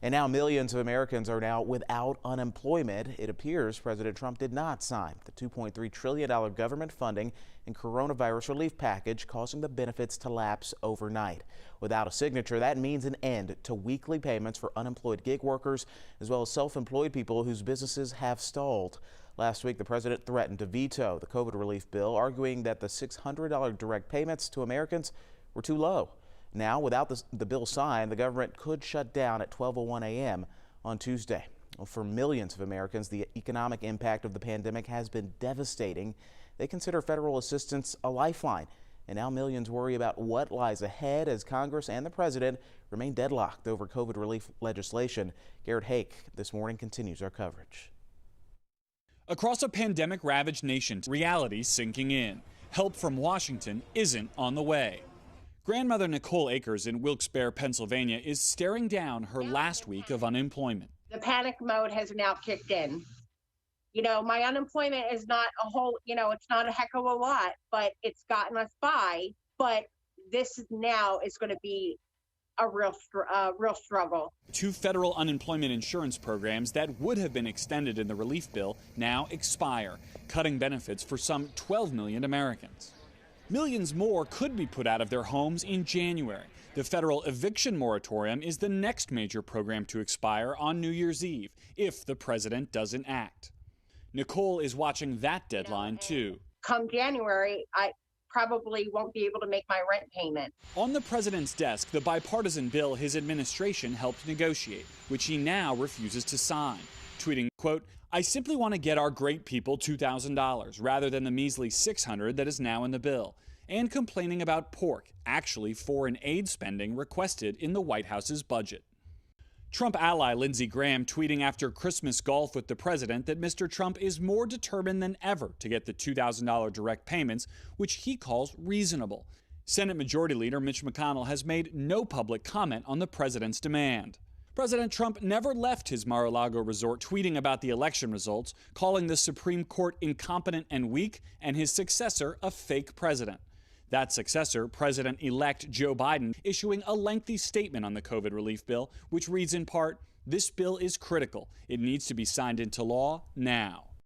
And now millions of Americans are now without unemployment. It appears President Trump did not sign the $2.3 trillion government funding and coronavirus relief package, causing the benefits to lapse overnight. Without a signature, that means an end to weekly payments for unemployed gig workers, as well as self-employed people whose businesses have stalled. Last week, the president threatened to veto the COVID relief bill, arguing that the $600 direct payments to Americans were too low. Now, without the bill signed, the government could shut down at 12:01 a.m. on Tuesday. Well, for millions of Americans, the economic impact of the pandemic has been devastating. They consider federal assistance a lifeline. And now millions worry about what lies ahead as Congress and the president remain deadlocked over COVID relief legislation. Garrett Hake this morning continues our coverage. Across a pandemic-ravaged nation, reality sinking in. Help from Washington isn't on the way. Grandmother Nicole Akers in Wilkes-Barre, Pennsylvania, is staring down her last week of unemployment. The panic mode has now kicked in. You know, my unemployment is not a whole, it's not a heck of a lot, but it's gotten us by. But this now is going to be a real struggle. 2 federal unemployment insurance programs that would have been extended in the relief bill now expire, cutting benefits for some 12 million Americans. Millions more could be put out of their homes in January. The federal eviction moratorium is the next major program to expire on New Year's Eve if the president doesn't act. Nicole is watching that deadline too. Come January, I probably won't be able to make my rent payment. On the president's desk, the bipartisan bill his administration helped negotiate, which he now refuses to sign, tweeting, quote, "I simply want to get our great people $2,000 rather than the measly $600 that is now in the bill," and complaining about pork, actually foreign aid spending requested in the White House's budget. Trump ally Lindsey Graham tweeting after Christmas golf with the president that Mr. Trump is more determined than ever to get the $2,000 direct payments, which he calls reasonable. Senate Majority Leader Mitch McConnell has made no public comment on the president's demand. President Trump never left his Mar-a-Lago resort tweeting about the election results, calling the Supreme Court incompetent and weak, and his successor a fake president. That successor, President-elect Joe Biden, issuing a lengthy statement on the COVID relief bill, which reads in part, "This bill is critical. It needs to be signed into law now."